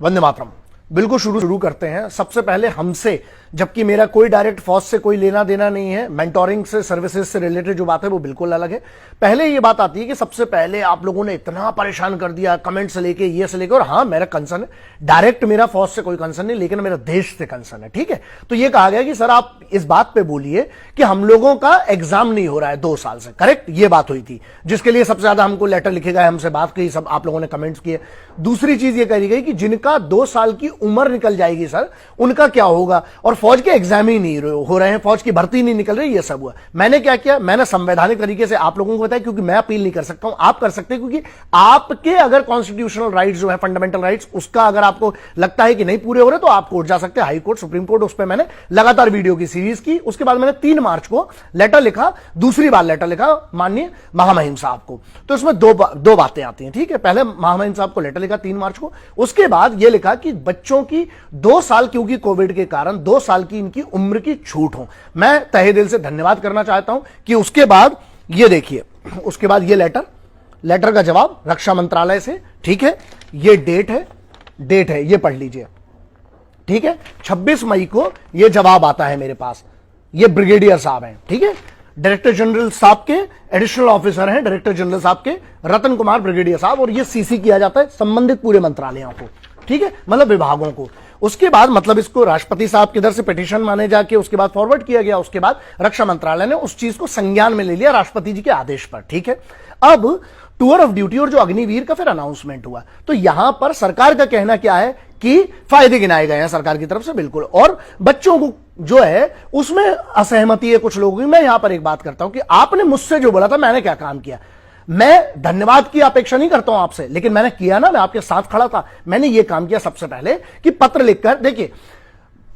वंदे मातरम। बिल्कुल शुरू करते हैं। सबसे पहले हमसे, जबकि मेरा कोई डायरेक्ट फौज से कोई लेना देना नहीं है, मेंटोरिंग से, सर्विसेज से रिलेटेड जो बात है वो बिल्कुल अलग है। पहले ये बात आती है कि सबसे पहले आप लोगों ने इतना परेशान कर दिया कमेंट से लेके, ये से लेके, और हाँ मेरा कंसर्न है, डायरेक्ट मेरा फौज से कोई कंसर्न नहीं, लेकिन मेरा देश से कंसर्न है। ठीक है, तो ये कहा गया कि सर आप इस बात पे बोलिए कि हम लोगों का एग्जाम नहीं हो रहा है 2 साल से, करेक्ट? ये बात हुई थी, जिसके लिए सबसे ज्यादा हमको लेटर लिखे गए, हमसे बात की, सब आप लोगों ने कमेंट्स किए। दूसरी चीज ये कही गई कि जिनका 2 साल की उम्र निकल जाएगी सर, उनका क्या होगा, और फौज के एग्जाम ही नहीं हो रहे हैं, फौज की भर्ती नहीं निकल रही, ये सब हुआ। मैंने क्या किया, मैंने संवैधानिक तरीके से आप लोगों को बताया, क्योंकि मैं अपील नहीं कर सकता हूं, आप कर सकते हैं, क्योंकि आपके अगर कॉन्स्टिट्यूशनल राइट्स जो है, फंडामेंटल राइट्स, उसका अगर आपको लगता है कि नहीं पूरे हो रहे, तो आप कोर्ट जा सकते हैं, हाई कोर्ट, सुप्रीम कोर्ट। उस पर मैंने लगातार वीडियो की सीरीज की। उसके बाद मैंने 3 मार्च को लेटर लिखा, दूसरी बार लेटर लिखा माननीय महामहिम साहब को। तो इसमें दो बातें आती हैं। ठीक है, पहले महामहिम साहब को लेटर लिखा 3 मार्च को, उसके बाद यह लिखा कि बच्चों की 2 साल, क्योंकि कोविड के कारण 2 साल की इनकी उम्र की छूट हो। मैं तहे दिल से धन्यवाद करना चाहता हूं कि उसके बाद ये देखिए, उसके बाद ये लेटर का जवाब रक्षा मंत्रालय से। ठीक है, ये डेट है, ये पढ़ लीजिए। ठीक है, 26 मई को ये जवाब आता है मेरे पास। ये ब्रिगेडियर साहब हैं, ठीक है, डायरेक्टर जनरल साहब के एडिशनल ऑफिसर हैं, डायरेक्टर जनरल साहब के रतन कुमार ब्रिगेडियर साहब, और ये सीसी किया जाता है संबंधित पूरे मंत्रालयों को। ठीक है, मतलब विभागों को। उसके बाद मतलब इसको राष्ट्रपति साहब की तरफ से पिटीशन माने जाके उसके बाद फॉरवर्ड किया गया। उसके बाद रक्षा मंत्रालय ने उस चीज को संज्ञान में ले लिया राष्ट्रपति जी के आदेश पर। ठीक है, अब टूर ऑफ ड्यूटी और जो अग्निवीर का फिर अनाउंसमेंट हुआ, तो यहां पर सरकार का कहना क्या है कि फायदे गिनाए गए हैं सरकार की तरफ से, बिल्कुल, और बच्चों को जो है उसमें असहमति है कुछ लोगों की। मैं यहां पर एक बात करता हूं कि आपने मुझसे जो बोला था, मैंने क्या काम किया। मैं धन्यवाद की अपेक्षा नहीं करता हूं आपसे, लेकिन मैंने किया ना, मैं आपके साथ खड़ा था। मैंने यह काम किया सबसे पहले कि पत्र लिखकर, देखिए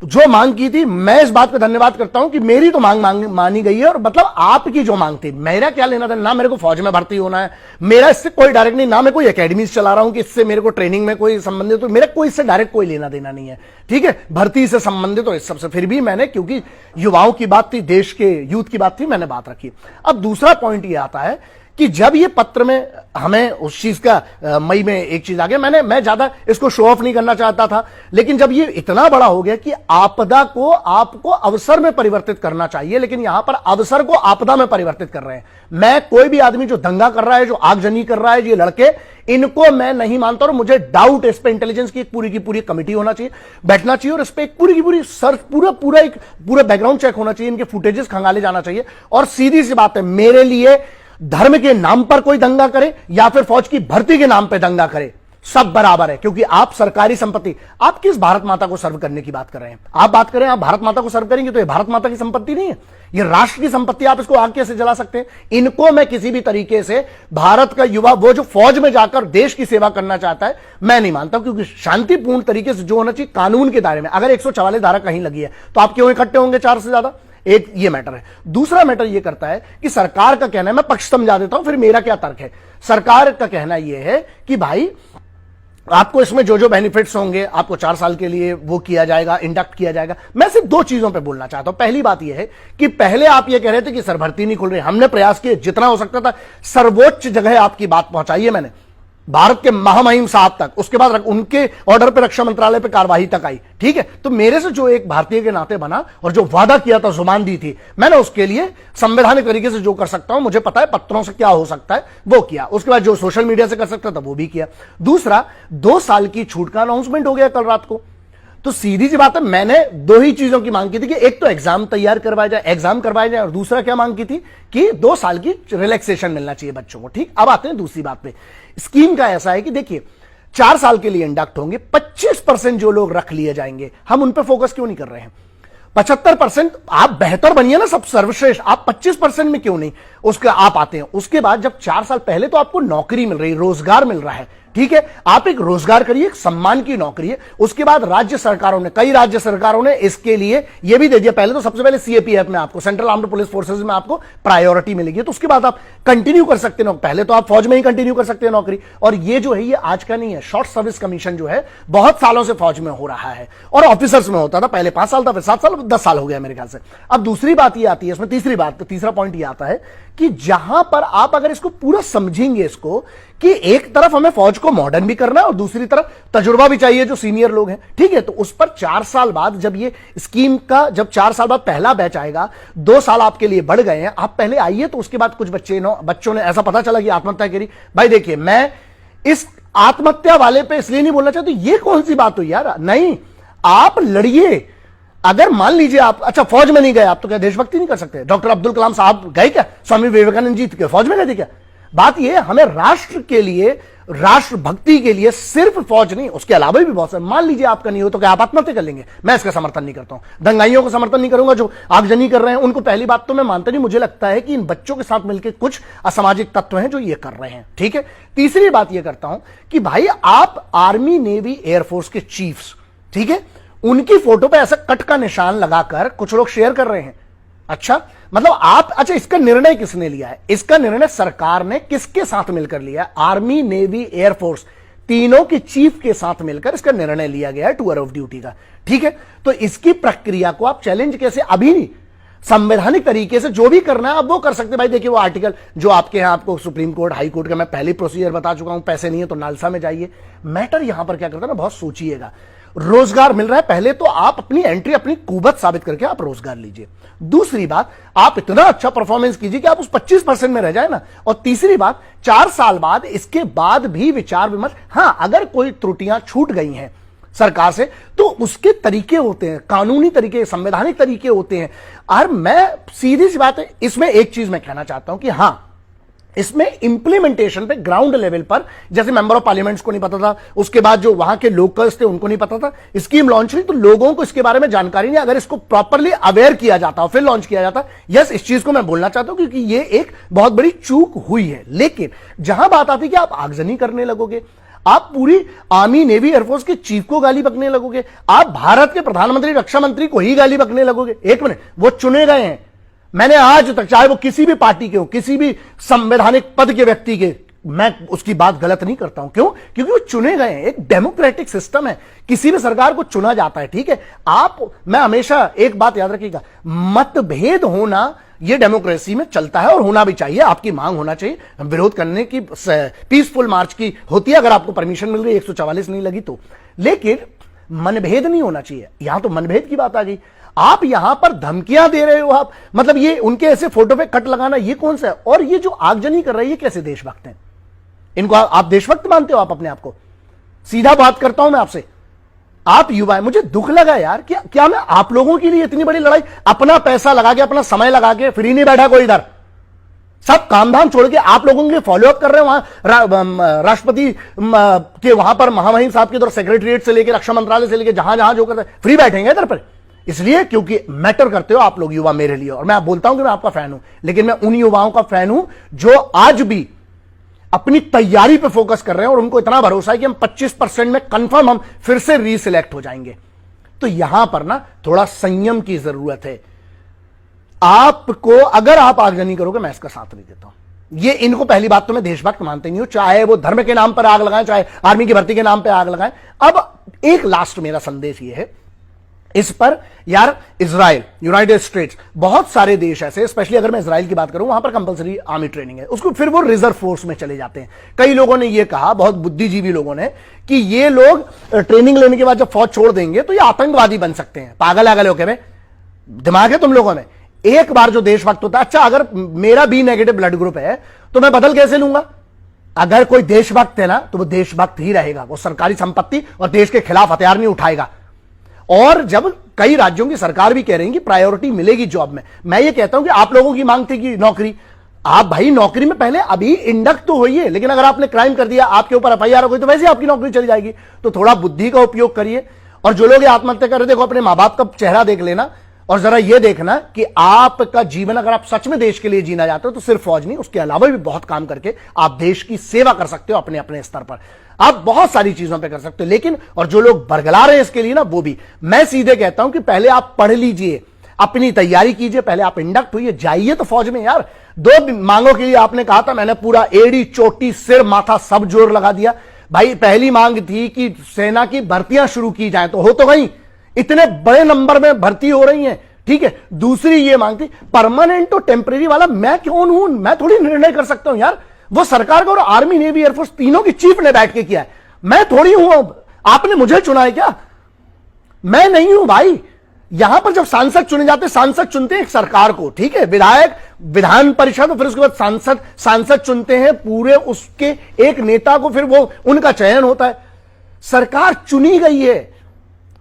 जो मांग की थी, मैं इस बात पे धन्यवाद करता हूं कि मेरी तो मांग मानी गई है, और मतलब आपकी जो मांग थी, मेरा क्या लेना था, ना मेरे को फौज में भर्ती होना है, मेरा इससे कोई डायरेक्ट नहीं, ना मैं कोई एकेडमीज चला रहा हूं कि इससे मेरे को ट्रेनिंग में कोई संबंधित, तो मेरा कोई इससे डायरेक्ट कोई लेना देना नहीं है। ठीक है, भर्ती से संबंधित, और इस सबसे फिर भी मैंने, क्योंकि युवाओं की बात थी, देश के यूथ की बात थी, मैंने बात रखी। अब दूसरा पॉइंट यह आता है कि जब ये पत्र में हमें उस चीज का मई में एक चीज आ गया, मैं ज्यादा इसको शो ऑफ नहीं करना चाहता था, लेकिन जब ये इतना बड़ा हो गया कि आपदा को आपको अवसर में परिवर्तित करना चाहिए, लेकिन यहां पर अवसर को आपदा में परिवर्तित कर रहे हैं। मैं कोई भी आदमी जो दंगा कर रहा है, जो आगजनी कर रहा है, ये लड़के, इनको मैं नहीं मानता, और मुझे डाउट है इस पे इंटेलिजेंस की एक पूरी की पूरी कमिटी होना चाहिए, बैठना चाहिए, और इस पे एक पूरी की पूरी सर्च, पूरा बैकग्राउंड चेक होना चाहिए, इनके फुटेजेस खंगाले जाना चाहिए। और सीधी सी बात है, मेरे लिए धर्म के नाम पर कोई दंगा करे या फिर फौज की भर्ती के नाम पर दंगा करे, सब बराबर है, क्योंकि आप सरकारी संपत्ति, आप किस भारत माता को सर्व करने की बात कर रहे हैं? आप बात करें, आप भारत माता को सर्व करेंगे तो ये भारत माता की संपत्ति नहीं है, ये राष्ट्र की संपत्ति। आप इसको आग कैसे जला सकते हैं? इनको मैं किसी भी तरीके से, भारत का युवा वो जो फौज में जाकर देश की सेवा करना चाहता है, मैं नहीं मानता, क्योंकि शांतिपूर्ण तरीके से जो होना चाहिए कानून के दायरे में। अगर 144 धारा कहीं लगी है तो आप क्यों इकट्ठे होंगे 4 से ज्यादा? एक ये मैटर है। दूसरा मैटर ये करता है कि सरकार का कहना है, मैं पक्ष समझा देता हूं, फिर मेरा क्या तर्क है। सरकार का कहना यह है कि भाई आपको इसमें जो जो बेनिफिट्स होंगे, आपको 4 साल के लिए वो किया जाएगा, इंडक्ट किया जाएगा। मैं सिर्फ 2 चीजों पे बोलना चाहता हूं। पहली बात यह है कि पहले आप ये कह रहे थे कि सर भर्ती नहीं खुल रही, हमने प्रयास किए जितना हो सकता था, सर्वोच्च जगह आपकी बात पहुंचाई है मैंने, भारत के महामहिम साहब तक, उसके बाद उनके ऑर्डर पे रक्षा मंत्रालय पे कार्रवाई तक आई। ठीक है, तो मेरे से जो एक भारतीय के नाते बना और जो वादा किया था, जुबान दी थी, मैंने उसके लिए संवैधानिक तरीके से जो कर सकता हूं, मुझे पता है पत्रों से क्या हो सकता है, वो किया। उसके बाद जो सोशल मीडिया से कर सकता था वो भी किया। दूसरा, 2 साल की छूट का अनाउंसमेंट हो गया कल रात को। तो सीधी सी बात है, मैंने 2 ही चीजों की मांग की थी कि एक तो एग्जाम तैयार करवाया जाए, एग्जाम करवाया जाए, और दूसरा क्या मांग की थी कि 2 साल की रिलैक्सेशन मिलना चाहिए बच्चों को। ठीक, अब आते हैं दूसरी बात पे। स्कीम का ऐसा है कि देखिए 4 साल के लिए इंडक्ट होंगे, 25% जो लोग रख लिए जाएंगे, हम उन पर फोकस क्यों नहीं कर रहे हैं? 75% आप बेहतर बनिए ना, सब सर्वश्रेष्ठ, आप 25% में क्यों नहीं उसके आप आते हैं? उसके बाद जब 4 साल पहले तो आपको नौकरी मिल रही, रोजगार मिल रहा है, ठीक है, आप एक रोजगार करिए, एक सम्मान की नौकरी है। उसके बाद राज्य सरकारों ने, कई राज्य सरकारों ने इसके लिए यह भी दे दिया, पहले तो सबसे पहले सीएपीएफ में आपको, सेंट्रल आर्म्ड पुलिस फोर्सेज में आपको प्रायोरिटी मिलेगी, तो उसके बाद आप कंटिन्यू कर सकते हैं। पहले तो आप फौज में ही कंटिन्यू कर सकते हैं नौकरी, और ये जो है ये आज का नहीं है। शॉर्ट सर्विस कमीशन जो है बहुत सालों से फौज में हो रहा है, और ऑफिसर्स में होता था, पहले 5 साल था, फिर 7 साल, 10 साल हो गया मेरे ख्याल से। अब दूसरी बात ये आती है इसमें, तीसरा पॉइंट ये आता है कि जहां पर आप अगर इसको पूरा समझेंगे, इसको कि एक तरफ हमें फौज को मॉडर्न भी करना है और दूसरी तरफ तजुर्बा भी चाहिए जो सीनियर लोग हैं, ठीक है। तो उस पर 4 साल बाद जब ये स्कीम का, जब 4 साल बाद पहला बैच आएगा, 2 साल आपके लिए बढ़ गए हैं, आप पहले आइए। तो उसके बाद कुछ बच्चों ने ऐसा पता चला कि आत्महत्या करी। भाई देखिए, मैं इस आत्महत्या वाले पे इसलिए नहीं बोलना चाहता, ये कौन सी बात हुई यार, नहीं, आप लड़िए। अगर मान लीजिए आप, अच्छा फौज में नहीं गए आप, तो क्या देशभक्ति नहीं कर सकते? डॉक्टर अब्दुल कलाम साहब गए क्या? स्वामी विवेकानंद जी फौज में गए थे क्या? बात यह, हमें राष्ट्र के लिए, राष्ट्र भक्ति के लिए सिर्फ फौज नहीं, उसके अलावा भी बहुत सारे। मान लीजिए आपका नहीं हो तो क्या आप आत्महत्या कर लेंगे? मैं इसका समर्थन नहीं करता हूं। दंगाइयों को समर्थन नहीं करूंगा जो आगजनी कर रहे हैं उनको। पहली बात तो मैं मानता नहीं, मुझे लगता है कि इन बच्चों के साथ मिलकर कुछ असामाजिक तत्व हैं जो ये कर रहे हैं, ठीक है। तीसरी बात यह करता हूं कि भाई आप आर्मी, नेवी, एयरफोर्स के चीफ्स, ठीक है, उनकी फोटो पे ऐसा कट का निशान लगाकर कुछ लोग शेयर कर रहे हैं। अच्छा, मतलब आप, अच्छा इसका निर्णय किसने लिया है? इसका निर्णय सरकार ने किसके साथ मिलकर लिया है? आर्मी, नेवी, एयरफोर्स, तीनों के चीफ के साथ मिलकर इसका निर्णय लिया गया है टूर ऑफ ड्यूटी का, ठीक है। तो इसकी प्रक्रिया को आप चैलेंज कैसे, अभी नहीं, संवैधानिक तरीके से जो भी करना है आप वो कर सकते हैं। भाई देखिए, वो आर्टिकल जो आपके यहां, आपको सुप्रीम कोर्ट, हाई कोर्ट का मैं पहले प्रोसीजर बता चुका हूं, पैसे नहीं है तो नालसा में जाइए। मैटर यहां पर क्या करता है ना, बहुत सोचिएगा। रोजगार मिल रहा है, पहले तो आप अपनी एंट्री, अपनी कुवत साबित करके आप रोजगार लीजिए। दूसरी बात, आप इतना अच्छा परफॉर्मेंस कीजिए कि आप उस 25% में रह जाए ना। और तीसरी बात, 4 साल बाद, इसके बाद भी विचार विमर्श, हां अगर कोई त्रुटियां छूट गई हैं सरकार से तो उसके तरीके होते हैं, कानूनी तरीके, संवैधानिक तरीके होते हैं। और मैं, सीधी सी बात है, इसमें एक चीज मैं कहना चाहता हूं कि हां, इसमें इंप्लीमेंटेशन पे ग्राउंड लेवल पर, जैसे मेंबर ऑफ पार्लियामेंट्स को नहीं पता था, उसके बाद जो वहां के लोकल्स थे उनको नहीं पता था, स्कीम लॉन्च हुई तो लोगों को इसके बारे में जानकारी नहीं। अगर इसको प्रॉपरली अवेयर किया जाता और फिर लॉन्च किया जाता, यस, इस चीज को मैं बोलना चाहता हूं क्योंकि ये एक बहुत बड़ी चूक हुई है। लेकिन जहां बात आती कि आप आगजनी करने लगोगे, आप पूरी आर्मी, नेवी, एयरफोर्स के चीफ को गाली बकने लगोगे, आप भारत के प्रधानमंत्री, रक्षा मंत्री को ही गाली बकने लगोगे। एक मिनट, वो चुने गए हैं। मैंने आज तक, चाहे वो किसी भी पार्टी के हो, किसी भी संवैधानिक पद के व्यक्ति के, मैं उसकी बात गलत नहीं करता हूं। क्यों? क्योंकि वो चुने गए हैं। एक डेमोक्रेटिक सिस्टम है, किसी भी सरकार को चुना जाता है, ठीक है। आप, मैं हमेशा एक बात याद रखिएगा, मतभेद होना ये डेमोक्रेसी में चलता है और होना भी चाहिए। आपकी मांग होना चाहिए, विरोध करने की, पीसफुल मार्च की होती है अगर आपको परमिशन मिल रही, 144 नहीं लगी तो। लेकिन मनभेद नहीं होना चाहिए। यहां तो मनभेद की बात आ गई। आप यहां पर धमकियां दे रहे हो, आप, मतलब ये उनके ऐसे फोटो पे कट लगाना, ये कौन सा है? और ये जो आगजनी कर रही है, कैसे देशभक्त हैं? इनको आप देशभक्त मानते हो? आप अपने आप को, सीधा बात करता हूं मैं आपसे, आप युवा, मुझे दुख लगा यार, क्या मैं आप लोगों के लिए इतनी बड़ी लड़ाई, अपना पैसा लगा के, अपना समय लगा के, फ्री नहीं बैठा कोई इधर, सब काम धाम छोड़ के आप लोगों के फॉलोअप कर रहे हैं। वहां राष्ट्रपति के वहां पर महामहिम साहब के द्वारा सेक्रेटरीट से लेकर रक्षा मंत्रालय से लेकर जहां जहां जो करते हैं, फ्री बैठेंगे इधर पर, इसलिए क्योंकि मैटर करते हो आप लोग युवा मेरे लिए। और मैं बोलता हूं कि मैं आपका फैन हूं, लेकिन मैं उन युवाओं का फैन हूं जो आज भी अपनी तैयारी पे फोकस कर रहे हैं और उनको इतना भरोसा है कि हम 25% में कंफर्म हम फिर से रीसिलेक्ट हो जाएंगे। तो यहां पर ना थोड़ा संयम की जरूरत है। आपको, अगर आप आगजनी करोगे, मैं इसका साथ नहीं देता हूं। ये, इनको पहली बात तो मैं देशभक्त मानते नहीं हूं, चाहे वो धर्म के नाम पर आग लगाएं, चाहे आर्मी की भर्ती के नाम पर आग लगाएं। अब एक लास्ट मेरा संदेश ये है इस पर, यार इजराइल, यूनाइटेड स्टेट्स, बहुत सारे देश ऐसे, स्पेशली अगर मैं इजराइल की बात करूं, वहां पर कंपलसरी आर्मी ट्रेनिंग है, उसको फिर वो रिजर्व फोर्स में चले जाते हैं। कई लोगों ने ये कहा, बहुत बुद्धिजीवी लोगों ने, कि ये लोग ट्रेनिंग लेने के बाद जब फौज छोड़ देंगे तो ये आतंकवादी बन सकते हैं। पागल आगल होके में दिमाग है तुम लोगों में? एक बार जो देशभक्त होता है, अच्छा अगर मेरा बी नेगेटिव ब्लड ग्रुप है तो मैं बदल कैसे लूंगा? अगर कोई देशभक्त है ना तो वो देशभक्त ही रहेगा, वो सरकारी संपत्ति और देश के खिलाफ हथियार नहीं उठाएगा। और जब कई राज्यों की सरकार भी कह रही है कि प्रायोरिटी मिलेगी जॉब में, मैं ये कहता हूं कि आप लोगों की मांग थी कि नौकरी, आप भाई नौकरी में पहले अभी इंडक्ट तो होइए, लेकिन अगर आपने क्राइम कर दिया, आपके ऊपर एफआईआर हो गई, तो वैसे आपकी नौकरी चली जाएगी। तो थोड़ा बुद्धि का उपयोग करिए। और जो लोग आत्महत्या कर रहे, देखो अपने मां बाप का चेहरा देख लेना और जरा ये देखना कि आपका जीवन, अगर आप सच में देश के लिए जीना चाहते हो, तो सिर्फ फौज नहीं, उसके अलावा भी बहुत काम करके आप देश की सेवा कर सकते हो। अपने अपने स्तर पर आप बहुत सारी चीजों पे कर सकते हो। लेकिन, और जो लोग बरगला रहे हैं इसके लिए ना, वो भी मैं सीधे कहता हूं कि पहले आप पढ़ लीजिए, अपनी तैयारी कीजिए, पहले आप इंडक्ट होइए, जाइए तो फौज में। यार 2 मांगों के लिए आपने कहा था, मैंने पूरा एड़ी चोटी सिर माथा सब जोर लगा दिया। भाई पहली मांग थी कि सेना की भर्तियां शुरू की जाए, तो हो तो गई, इतने बड़े नंबर में भर्ती हो रही है, ठीक है। दूसरी ये मांग थी परमानेंट और टेम्परेरी वाला, मैं कौन हूं, मैं थोड़ी निर्णय कर सकता हूं यार। वो सरकार का और आर्मी नेवी एयरफोर्स तीनों की चीफ ने बैठ के किया है। मैं थोड़ी हूं, आपने मुझे चुना है क्या? मैं नहीं हूं भाई। यहां पर जब सांसद चुने जाते, सांसद चुनते हैं एक सरकार को, ठीक है, विधायक विधान परिषद, और फिर उसके बाद सांसद चुनते हैं पूरे उसके एक नेता को, फिर वो उनका चयन होता है। सरकार चुनी गई है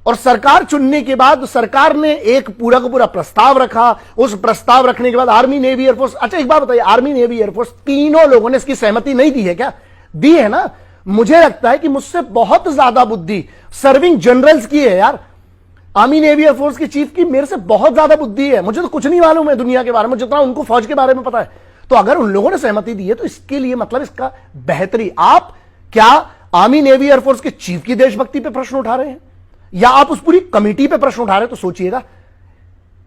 और सरकार चुनने के बाद सरकार ने एक पूरा का पूरा प्रस्ताव रखा। उस प्रस्ताव रखने के बाद आर्मी नेवी एयरफोर्स, अच्छा एक बात बताइए, आर्मी नेवी एयरफोर्स तीनों लोगों ने इसकी सहमति नहीं दी है क्या? दी है ना। मुझे लगता है कि मुझसे बहुत ज्यादा बुद्धि सर्विंग जनरल्स की है यार। आर्मी नेवी एयरफोर्स की चीफ की मेरे से बहुत ज्यादा बुद्धि है। मुझे तो कुछ नहीं मालूम है दुनिया के बारे में जितना उनको फौज के बारे में पता है। तो अगर उन लोगों ने सहमति दी है तो इसके लिए मतलब इसका बेहतरी, आप क्या आर्मी नेवी एयरफोर्स के चीफ की देशभक्ति पे प्रश्न उठा रहे हैं या आप उस पूरी कमेटी पे प्रश्न उठा रहे हैं? तो सोचिएगा,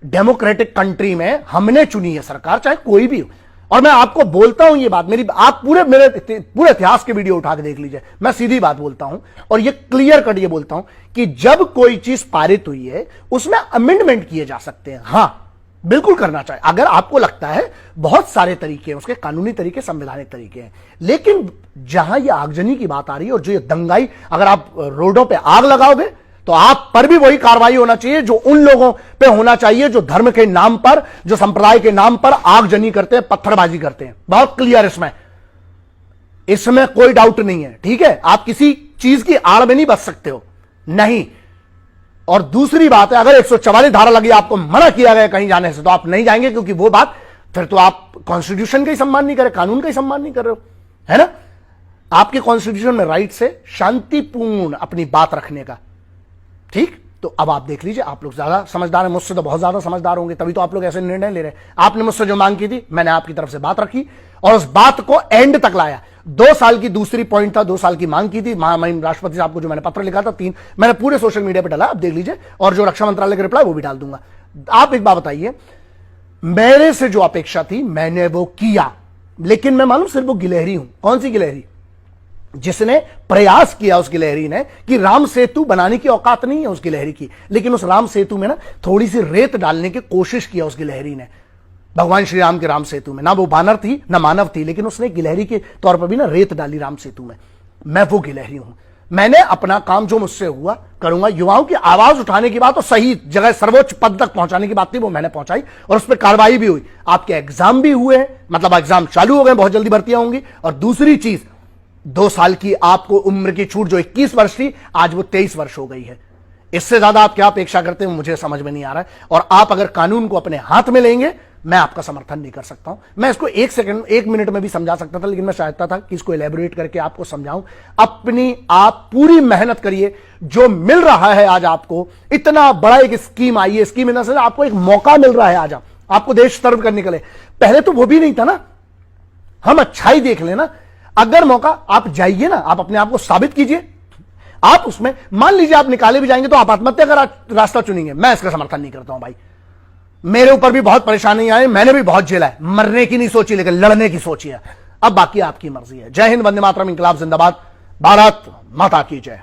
डेमोक्रेटिक कंट्री में हमने चुनी है सरकार, चाहे कोई भी हो। और मैं आपको बोलता हूं ये बात, मेरी आप मेरे पूरे इतिहास के वीडियो उठा के देख लीजिए, मैं सीधी बात बोलता हूं और ये क्लियर कट ये बोलता हूं कि जब कोई चीज पारित हुई है उसमें अमेंडमेंट किए जा सकते हैं। हां, बिल्कुल करना चाहिए अगर आपको लगता है। बहुत सारे तरीके हैं उसके, कानूनी तरीके, संवैधानिक तरीके हैं। लेकिन जहां ये आगजनी की बात आ रही है और जो ये दंगाई, अगर आप रोडों पे आग लगाओगे तो आप पर भी वही कार्रवाई होना चाहिए जो उन लोगों पे होना चाहिए जो धर्म के नाम पर, जो संप्रदाय के नाम पर आगजनी करते हैं, पत्थरबाजी करते हैं। बहुत क्लियर इसमें कोई डाउट नहीं है, ठीक है। आप किसी चीज की आड़ में नहीं बच सकते हो, नहीं। और दूसरी बात है, अगर 144 धारा लगी, आपको मना किया गया कहीं जाने से, तो आप नहीं जाएंगे, क्योंकि वो बात फिर तो आप कॉन्स्टिट्यूशन का ही सम्मान नहीं कर रहे, कानून का ही सम्मान नहीं कर रहे हो, है ना। आपके कॉन्स्टिट्यूशन में राइट से शांतिपूर्ण अपनी बात रखने का, ठीक। तो अब आप देख लीजिए, आप लोग ज्यादा समझदार हैं, मुझसे तो बहुत ज्यादा समझदार होंगे, तभी तो आप लोग ऐसे निर्णय ले रहे हैं। आपने मुझसे जो मांग की थी, मैंने आपकी तरफ से बात रखी और उस बात को एंड तक लाया। 2 साल की दूसरी पॉइंट था, 2 साल की मांग की थी महामहिम राष्ट्रपति साहब को, जो मैंने पत्र लिखा था 3, मैंने पूरे सोशल मीडिया पे डाला, आप देख लीजिए, और जो रक्षा मंत्रालय का रिप्लाई वो भी डाल दूंगा। आप एक बात बताइए, मेरे से जो अपेक्षा थी मैंने वो किया, लेकिन मैं मालूम सिर्फ वो गिलहरी हूं। कौन सी गिलहरी? जिसने प्रयास किया उस गिलहरी ने कि राम सेतु बनाने की औकात नहीं है उस गिलहरी की, लेकिन उस राम सेतु में ना थोड़ी सी रेत डालने की कोशिश किया उस गिलहरी ने, भगवान श्री राम के राम सेतु में। ना वो बानर थी ना मानव थी, लेकिन उसने गिलहरी के तौर पर भी ना रेत डाली राम सेतु में। मैं वो गिलहरी हूं। मैंने अपना काम जो मुझसे हुआ करूंगा। युवाओं की आवाज उठाने की बात और सही जगह सर्वोच्च पद तक पहुंचाने की बात थी, वो मैंने पहुंचाई और उस पर कार्रवाई भी हुई। आपके एग्जाम भी हुए हैं, मतलब एग्जाम चालू हो गए, बहुत जल्दी भर्तियां होंगी। और दूसरी चीज, 2 साल की आपको उम्र की छूट, जो 21 वर्ष थी, आज वो 23 वर्ष हो गई है। इससे ज्यादा आप क्या अपेक्षा करते हैं मुझे समझ में नहीं आ रहा है। और आप अगर कानून को अपने हाथ में लेंगे, मैं आपका समर्थन नहीं कर सकता हूं। मैं इसको 1 मिनट में भी समझा सकता था, लेकिन मैं चाहता था कि इसको एलैबोरेट करके आपको समझाऊं। अपनी आप पूरी मेहनत करिए, जो मिल रहा है आज आपको, इतना बड़ा एक स्कीम आई है, स्कीम इन से आपको एक मौका मिल रहा है आज आपको देश सर्व करने के लिए। पहले तो वो भी नहीं था ना। हम अच्छाई देख लेना, अगर मौका, आप जाइए ना, आप अपने आप को साबित कीजिए। आप उसमें मान लीजिए आप निकाले भी जाएंगे तो आप आत्महत्या का रास्ता चुनेंगे, मैं इसका समर्थन नहीं करता हूं भाई। मेरे ऊपर भी बहुत परेशानी आई, मैंने भी बहुत झेला है, मरने की नहीं सोची लेकिन लड़ने की सोची है। अब बाकी आपकी मर्जी है। जय हिंद, वंदे मातरम, इंकलाब जिंदाबाद, भारत माता की जय।